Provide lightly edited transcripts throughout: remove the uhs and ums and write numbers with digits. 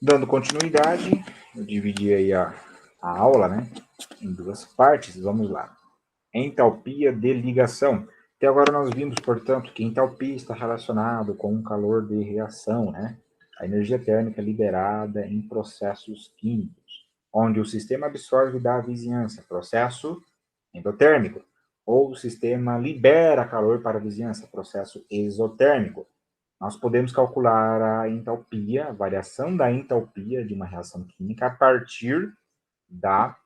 Dando continuidade, eu dividi aí a aula, né, em duas partes. Vamos lá. Entalpia de ligação. Até agora nós vimos, portanto, que entalpia está relacionado com o calor de reação, né? A energia térmica liberada em processos químicos, onde o sistema absorve da vizinhança, processo endotérmico, ou o sistema libera calor para a vizinhança, processo exotérmico. Nós podemos calcular a entalpia, a variação da entalpia de uma reação química a partir da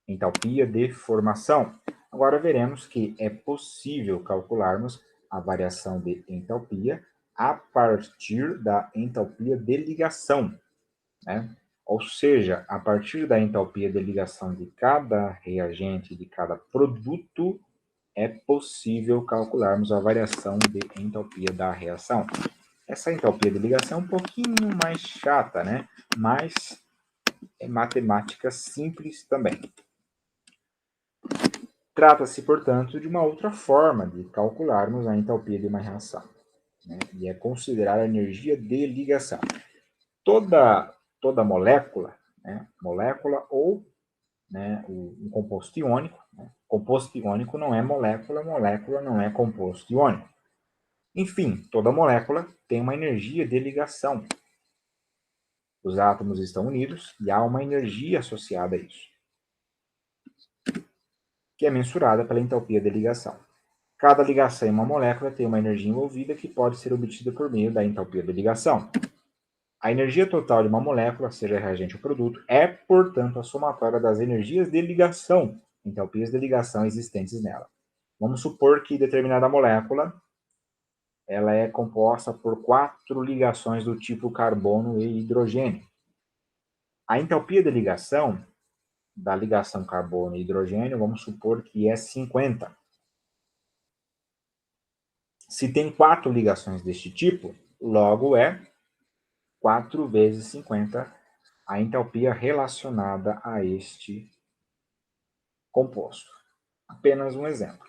entalpia de formação. Agora veremos que é possível calcularmos a variação de entalpia a partir da entalpia de ligação, né? Ou seja, a partir da entalpia de ligação de cada reagente, de cada produto, é possível calcularmos a variação de entalpia da reação. Essa entalpia de ligação é um pouquinho mais chata, né? Mas é matemática simples também. Trata-se, portanto, de uma outra forma de calcularmos a entalpia de uma reação, né? E é considerar a energia de ligação. Toda molécula, né? Molécula ou, né, um composto iônico, né? Composto iônico não é molécula, molécula não é composto iônico. Enfim, toda molécula tem uma energia de ligação. Os átomos estão unidos e há uma energia associada a isso, que é mensurada pela entalpia de ligação. Cada ligação em uma molécula tem uma energia envolvida que pode ser obtida por meio da entalpia de ligação. A energia total de uma molécula, seja reagente ou produto, é, portanto, a somatória das energias de ligação, entalpias de ligação existentes nela. Vamos supor que determinada molécula ela é composta por 4 ligações do tipo carbono e hidrogênio. A entalpia de ligação da ligação carbono e hidrogênio, vamos supor que é 50. Se tem 4 ligações deste tipo, logo é 4 vezes 50 a entalpia relacionada a este composto. Apenas um exemplo.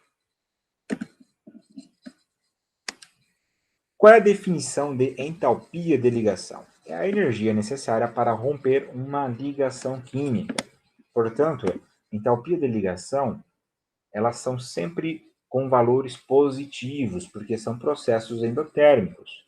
Qual é a definição de entalpia de ligação? É a energia necessária para romper uma ligação química. Portanto, entalpia de ligação, elas são sempre com valores positivos, porque são processos endotérmicos.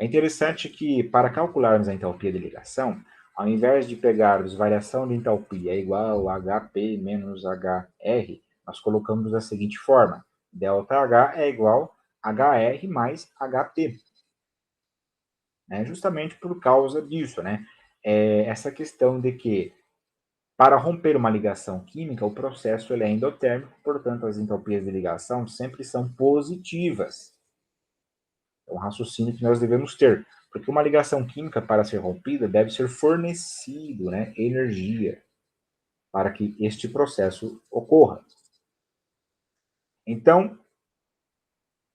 É interessante que, para calcularmos a entalpia de ligação, ao invés de pegarmos variação de entalpia igual a HP menos HR, nós colocamos da seguinte forma: ΔH é igual a HR mais HP. Justamente por causa disso, né? Essa questão de que, para romper uma ligação química, o processo ele é endotérmico, portanto, as entalpias de ligação sempre são positivas. É um raciocínio que nós devemos ter, porque uma ligação química, para ser rompida, deve ser fornecido, né, energia para que este processo ocorra. Então,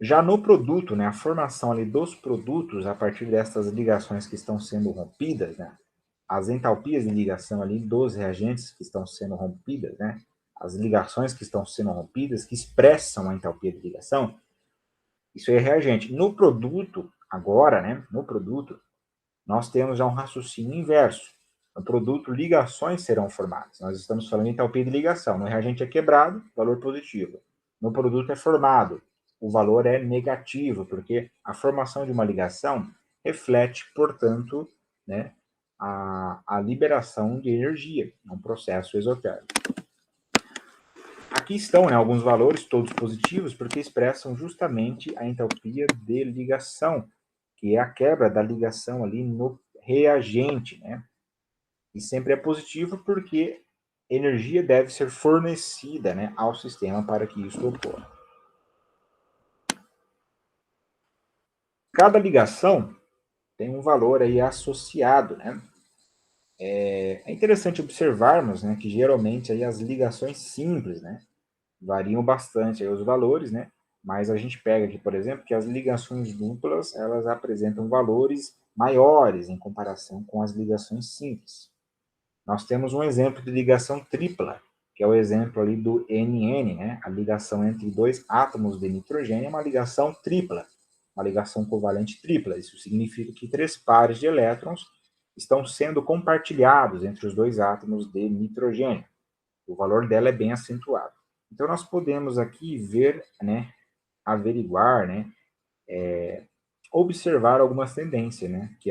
já no produto, né, a formação ali dos produtos, a partir dessas ligações que estão sendo rompidas, né, as entalpias de ligação ali dos reagentes que estão sendo rompidas, né, as ligações que estão sendo rompidas, que expressam a entalpia de ligação, isso é reagente. No produto, agora, né, no produto, nós temos já um raciocínio inverso. No produto, ligações serão formadas. Nós estamos falando em entalpia de ligação. No reagente é quebrado, valor positivo. No produto é formado, o valor é negativo, porque a formação de uma ligação reflete, portanto, né, a liberação de energia. É um processo exotérmico. Aqui estão, né, alguns valores, todos positivos, porque expressam justamente a entalpia de ligação, que é a quebra da ligação ali no reagente, né? E sempre é positivo porque energia deve ser fornecida, né, ao sistema para que isso ocorra. Cada ligação tem um valor aí associado, né? É interessante observarmos, né, que geralmente aí as ligações simples, né, variam bastante aí os valores, né? Mas a gente pega aqui, por exemplo, que as ligações duplas, elas apresentam valores maiores em comparação com as ligações simples. Nós temos um exemplo de ligação tripla, que é o exemplo ali do NN, né? A ligação entre dois átomos de nitrogênio é uma ligação tripla. uma ligação covalente tripla. Isso significa que 3 pares de elétrons estão sendo compartilhados entre os 2 átomos de nitrogênio. O valor dela é bem acentuado. Então, nós podemos aqui ver, né, averiguar, né, observar algumas tendências, né, que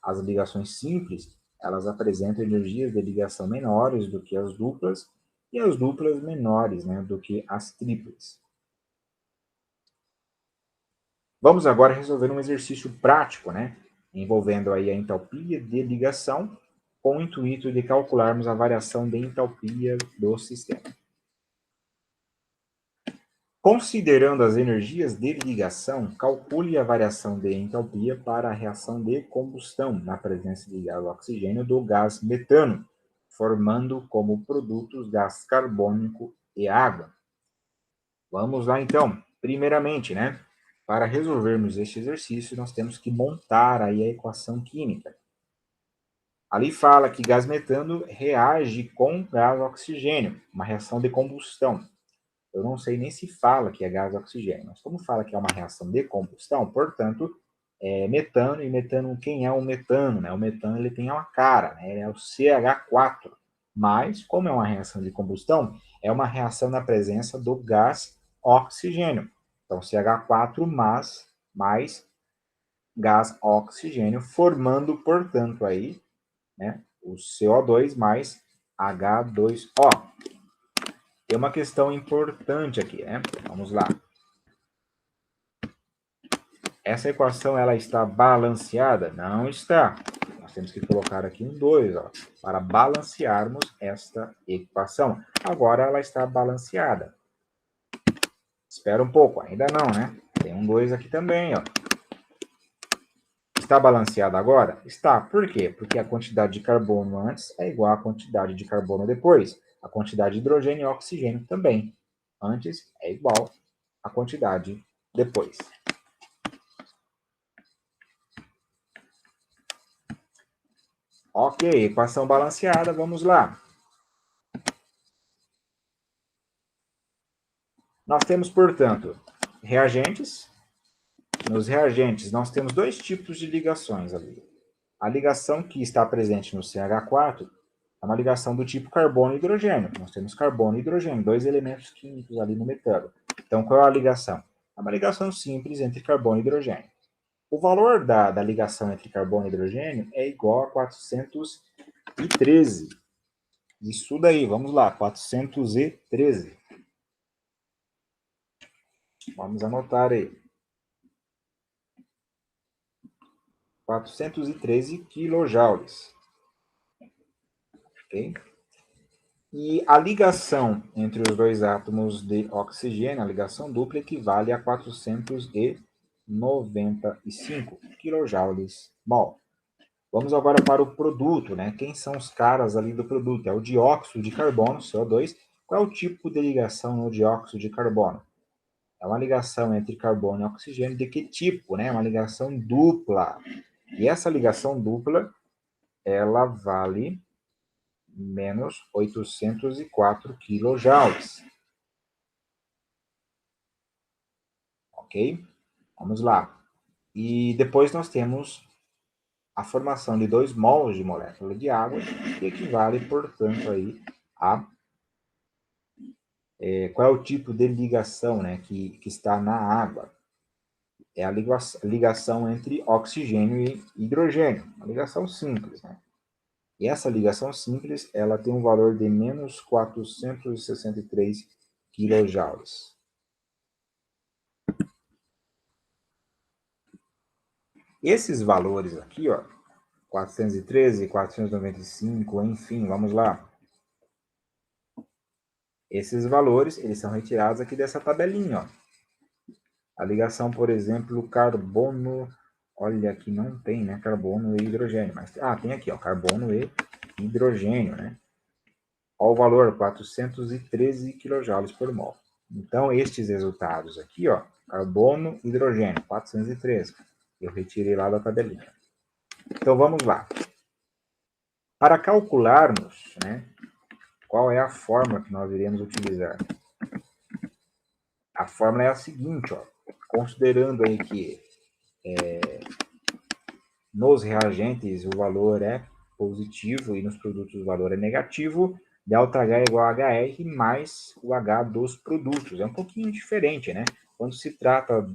as ligações simples, elas apresentam energias de ligação menores do que as duplas, e as duplas menores, né, do que as triplas. Vamos agora resolver um exercício prático, né, envolvendo aí a entalpia de ligação, com o intuito de calcularmos a variação de entalpia do sistema. Considerando as energias de ligação, calcule a variação de entalpia para a reação de combustão na presença de gás oxigênio do gás metano, formando como produtos gás carbônico e água. Vamos lá então. Primeiramente, né, para resolvermos este exercício, nós temos que montar aí a equação química. Ali fala que gás metano reage com gás oxigênio, uma reação de combustão. Eu não sei nem se fala que é gás oxigênio, mas como fala que é uma reação de combustão, portanto, é metano, e metano, quem é o metano? Né? O metano ele tem uma cara, né? Ele é o CH4, mas, como é uma reação de combustão, é uma reação na presença do gás oxigênio. Então, CH4 mais gás oxigênio, formando, portanto, aí, né, o CO2 mais H2O. Tem uma questão importante aqui, né? Vamos lá. Essa equação, ela está balanceada? Não está. Nós temos que colocar aqui um 2, ó, para balancearmos esta equação. Agora ela está balanceada. Espera um pouco, ainda não, né? Tem um 2 aqui também, ó. Está balanceada agora? Está. Por quê? Porque a quantidade de carbono antes é igual à quantidade de carbono depois. A quantidade de hidrogênio e oxigênio também. Antes é igual à quantidade depois. Ok, equação balanceada, vamos lá. Nós temos, portanto, reagentes. Nos reagentes, nós temos 2 tipos de ligações ali. A ligação que está presente no CH4 é uma ligação do tipo carbono e hidrogênio. Nós temos carbono e hidrogênio, 2 elementos químicos ali no metano. Então, qual é a ligação? É uma ligação simples entre carbono e hidrogênio. O valor da ligação entre carbono e hidrogênio é igual a 413. Isso daí, vamos lá, 413. Vamos anotar aí. 413 quilojoules. Ok? E a ligação entre os 2 átomos de oxigênio, a ligação dupla, equivale a 495 quilojoules mol. Vamos agora para o produto, né? Quem são os caras ali do produto? É o dióxido de carbono, CO2. Qual é o tipo de ligação no dióxido de carbono? É uma ligação entre carbono e oxigênio de que tipo, né? Uma ligação dupla. E essa ligação dupla, ela vale menos 804 quilojoules. Ok? Vamos lá. E depois nós temos a formação de 2 mols de molécula de água, que equivale, portanto, aí a qual é o tipo de ligação, né, que está na água. É a ligação entre oxigênio e hidrogênio, uma ligação simples, né? E essa ligação simples, ela tem um valor de menos 463 quilojoules. Esses valores aqui, ó, 413, 495, enfim, vamos lá. Esses valores, eles são retirados aqui dessa tabelinha, ó. A ligação, por exemplo, carbono, olha aqui não tem, né, carbono e hidrogênio, mas tem aqui, ó, carbono e hidrogênio, né? Olha o valor, 413 kJ por mol. Então, estes resultados aqui, ó, carbono e hidrogênio, 413. Eu retirei lá da tabelinha. Então, vamos lá. Para calcularmos, né, qual é a fórmula que nós iremos utilizar? A fórmula é a seguinte, ó, considerando aí que nos reagentes o valor é positivo e nos produtos o valor é negativo, ΔH é igual a HR mais o H dos produtos. É um pouquinho diferente, né? Quando se trata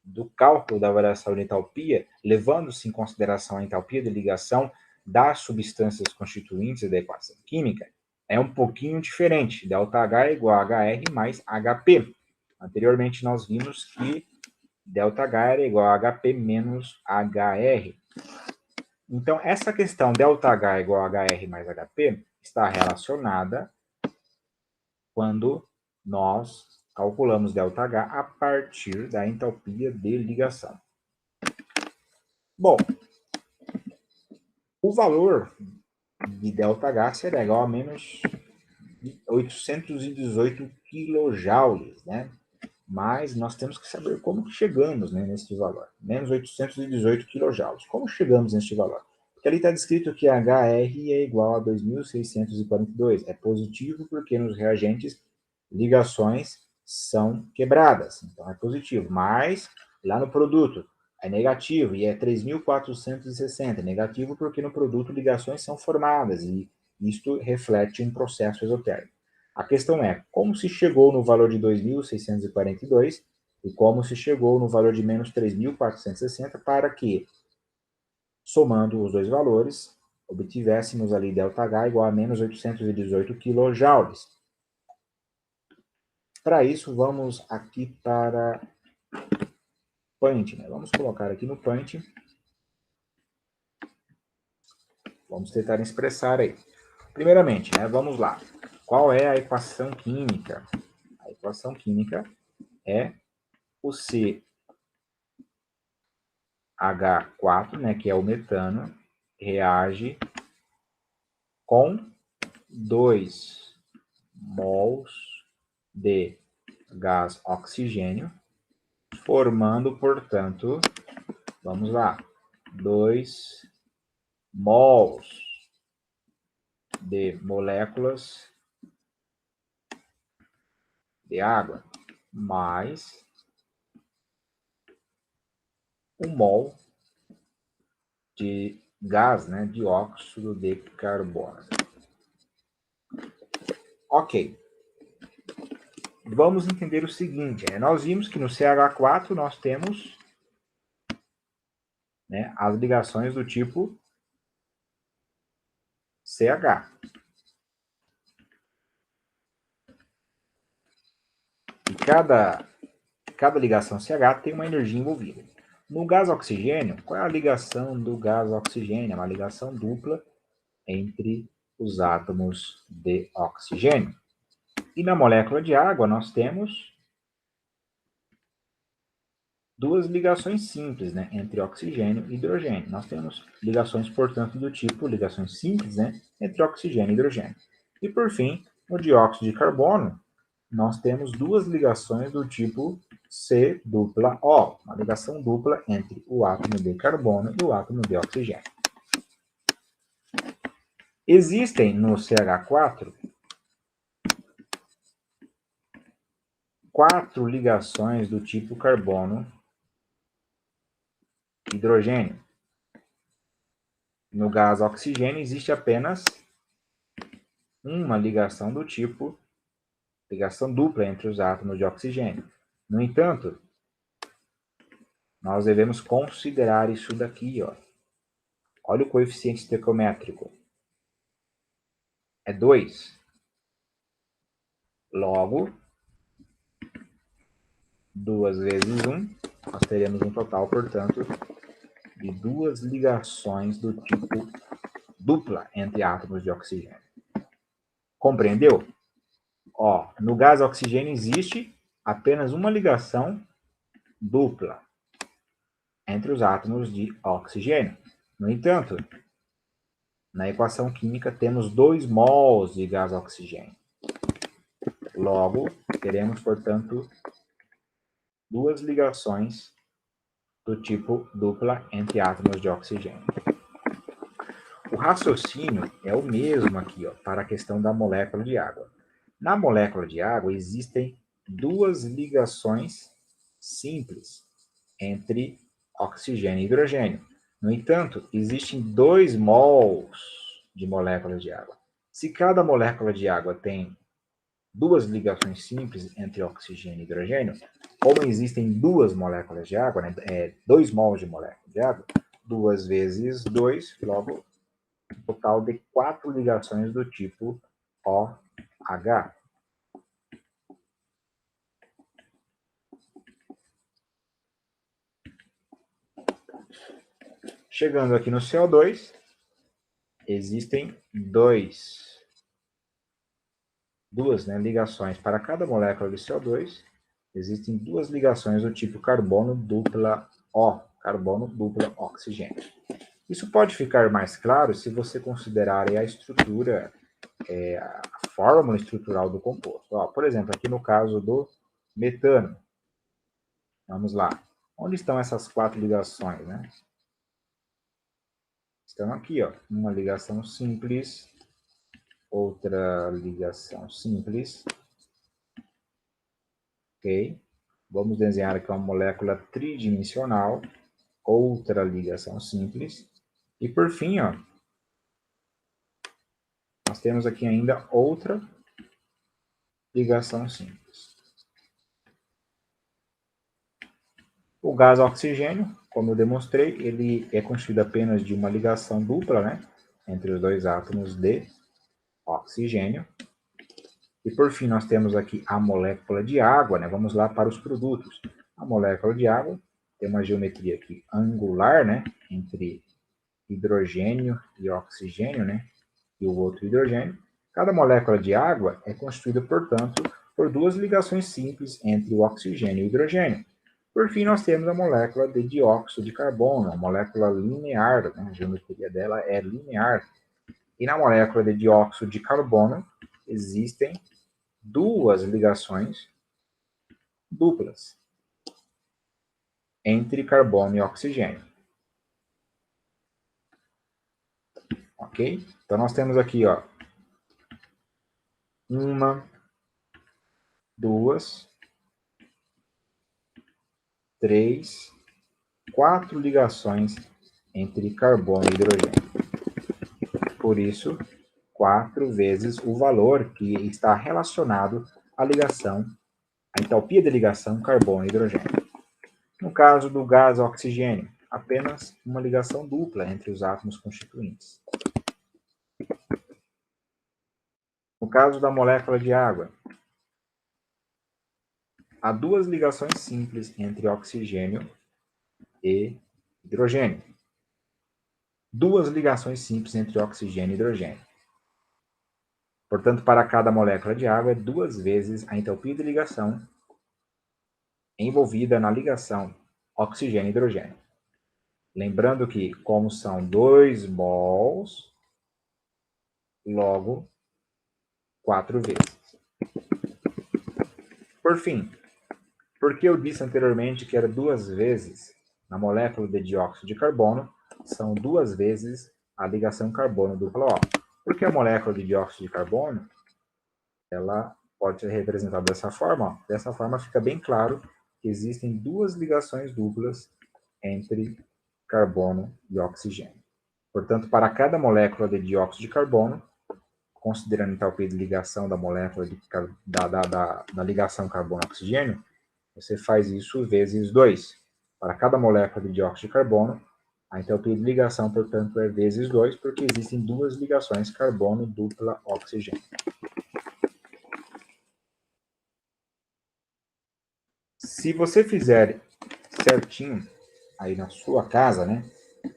do cálculo da variação de entalpia, levando-se em consideração a entalpia de ligação das substâncias constituintes da equação química, é um pouquinho diferente. ΔH é igual a HR mais HP. Anteriormente, nós vimos que ΔH era igual a HP menos HR. Então, essa questão ΔH igual a HR mais HP está relacionada quando nós calculamos ΔH a partir da entalpia de ligação. Bom, o valor de ΔH será igual a menos 818 kJ, né? Mas nós temos que saber como chegamos, né, nesse valor. Menos 818 kJ. Como chegamos neste valor? Porque ali está descrito que HR é igual a 2.642. É positivo porque nos reagentes ligações são quebradas. Então é positivo. Mas lá no produto é negativo e é 3.460. É negativo porque no produto ligações são formadas e isto reflete um processo exotérmico. A questão é, como se chegou no valor de 2.642 e como se chegou no valor de menos 3.460 para que, somando os dois valores, obtivéssemos ali ΔH igual a menos 818 kJ. Para isso, vamos aqui para Paint, né? Vamos colocar aqui no Paint. Vamos tentar expressar aí. Primeiramente, né, vamos lá. Qual é a equação química? A equação química é o CH4, né, que é o metano, reage com 2 mols de gás oxigênio, formando, portanto, vamos lá, 2 mols de moléculas de água, mais 1 mol de gás, né, dióxido de carbono. Ok. Vamos entender o seguinte, né? Nós vimos que no CH4 nós temos, né, as ligações do tipo CH. E cada ligação CH tem uma energia envolvida. No gás oxigênio, qual é a ligação do gás oxigênio? É uma ligação dupla entre os átomos de oxigênio. E na molécula de água, nós temos duas ligações simples, né, entre oxigênio e hidrogênio. Nós temos ligações, portanto, do tipo ligações simples, né, entre oxigênio e hidrogênio. E, por fim, no dióxido de carbono, nós temos duas ligações do tipo C dupla O, uma ligação dupla entre o átomo de carbono e o átomo de oxigênio. Existem no CH4 quatro ligações do tipo carbono-hidrogênio. No gás oxigênio existe apenas uma ligação do tipo ligação dupla entre os átomos de oxigênio. No entanto, nós devemos considerar isso daqui, ó. Olha o coeficiente estequiométrico. É 2. Logo, 2 vezes 1, nós teremos um total, portanto, de duas ligações do tipo dupla entre átomos de oxigênio. Compreendeu? Ó, no gás oxigênio existe apenas uma ligação dupla entre os átomos de oxigênio. No entanto, na equação química temos 2 mols de gás oxigênio. Logo, teremos, portanto, duas ligações do tipo dupla entre átomos de oxigênio. O raciocínio é o mesmo aqui, ó, para a questão da molécula de água. Na molécula de água existem duas ligações simples entre oxigênio e hidrogênio. No entanto, existem 2 mols de moléculas de água. Se cada molécula de água tem 2 ligações simples entre oxigênio e hidrogênio, como existem 2 moléculas de água, né, 2 mols de molécula de água, 2 vezes 2, logo, um total de 4 ligações do tipo OH. Chegando aqui no CO2, existem duas, né, ligações para cada molécula de CO2. Existem 2 ligações do tipo carbono dupla O, carbono dupla oxigênio. Isso pode ficar mais claro se você considerar a estrutura, a fórmula estrutural do composto. Ó, por exemplo, aqui no caso do metano. Vamos lá. Onde estão essas 4 ligações, né? Estão aqui, ó. Uma ligação simples, outra ligação simples. Ok? Vamos desenhar aqui uma molécula tridimensional, outra ligação simples. E por fim, ó, nós temos aqui ainda outra ligação simples. O gás oxigênio, como eu demonstrei, ele é constituído apenas de uma ligação dupla, né, entre os 2 átomos de oxigênio. E por fim, nós temos aqui a molécula de água, né? Vamos lá para os produtos. A molécula de água tem uma geometria aqui angular, né, entre hidrogênio e oxigênio, né, e o outro hidrogênio. Cada molécula de água é constituída, portanto, por 2 ligações simples entre o oxigênio e o hidrogênio. Por fim, nós temos a molécula de dióxido de carbono, a molécula linear, né? A geometria dela é linear. E na molécula de dióxido de carbono existem 2 ligações duplas entre carbono e oxigênio. Ok? Então nós temos aqui, ó, 1, 2, 3, 4 ligações entre carbono e hidrogênio. Por isso, 4 vezes o valor que está relacionado à ligação, à entalpia de ligação carbono e hidrogênio. No caso do gás oxigênio, apenas uma ligação dupla entre os átomos constituintes. No caso da molécula de água, há 2 ligações simples entre oxigênio e hidrogênio. 2 ligações simples entre oxigênio e hidrogênio. Portanto, para cada molécula de água, é 2 vezes a entalpia de ligação envolvida na ligação oxigênio-hidrogênio. Lembrando que, como são 2 mols, logo 4 vezes. Por fim, porque eu disse anteriormente que era 2 vezes na molécula de dióxido de carbono, são 2 vezes a ligação carbono dupla O. Porque a molécula de dióxido de carbono, ela pode ser representada dessa forma. Ó. Dessa forma fica bem claro que existem 2 ligações duplas entre carbono e oxigênio. Portanto, para cada molécula de dióxido de carbono, considerando a entalpia de ligação da molécula da ligação carbono-oxigênio, você faz isso vezes 2. Para cada molécula de dióxido de carbono, a entalpia de ligação, portanto, é vezes 2, porque existem 2 ligações carbono dupla oxigênio. Se você fizer certinho aí na sua casa, né,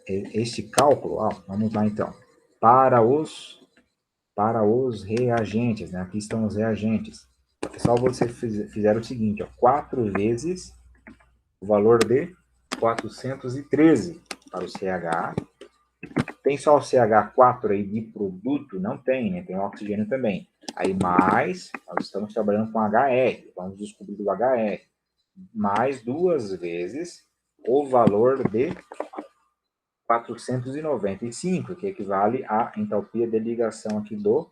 este cálculo, ó, vamos lá então, para os reagentes, né, aqui estão os reagentes. É só você fizer o seguinte, ó, 4 vezes o valor de 413 para o CH. Tem só o CH4 aí de produto? Não tem, né? Tem o oxigênio também. Aí mais, nós estamos trabalhando com HR, vamos descobrir o HR. Mais 2 vezes o valor de 495, que equivale à entalpia de ligação aqui do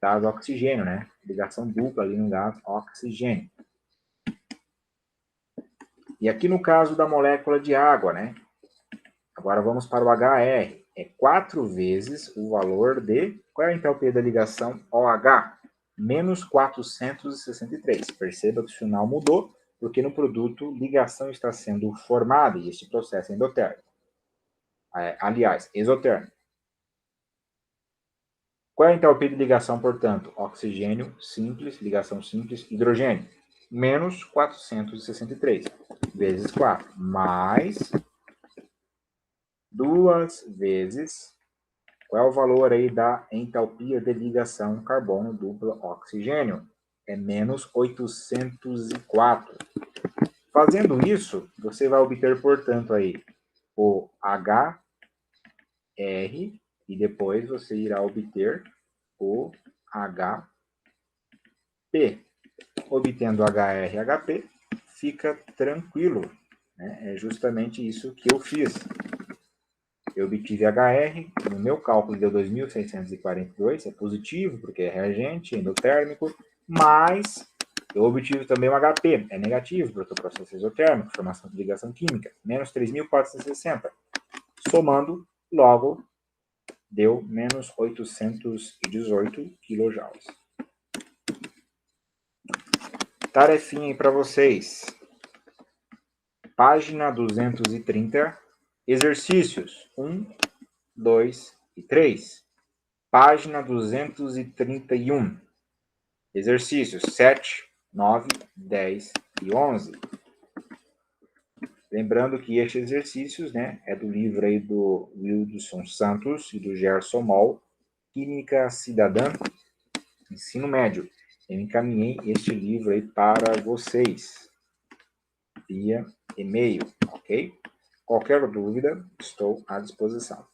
gás oxigênio, né? Ligação dupla ali no gás oxigênio. E aqui no caso da molécula de água, né? Agora vamos para o HR. É 4 vezes o valor de... Qual é a entalpia da ligação OH? Menos 463. Perceba que o sinal mudou, porque no produto ligação está sendo formada, e este processo é endotérmico. Aliás, exotérmico. Qual é a entalpia de ligação, portanto? Oxigênio simples, ligação simples, hidrogênio. Menos 463 vezes 4, mais 2 vezes... Qual é o valor aí da entalpia de ligação carbono dupla oxigênio? É menos 804. Fazendo isso, você vai obter, portanto, aí o HR e depois você irá obter o HP. Obtendo HR e HP, fica tranquilo, né? É justamente isso que eu fiz. Eu obtive HR, no meu cálculo deu 2.642, é positivo, porque é reagente, endotérmico, mas eu obtive também um HP, é negativo, porque o processo é exotérmico, formação de ligação química, menos 3.460. Somando, logo, deu menos 818 kJ. Tarefinha aí para vocês. Página 230, exercícios 1, 2 e 3. Página 231. Exercícios 7, 9, 10 e 11. Lembrando que estes exercícios, né, é do livro aí do Wilson Santos e do Gerson Moll, Química Cidadã, Ensino Médio. Eu encaminhei este livro aí para vocês via e-mail, ok? Qualquer dúvida, estou à disposição.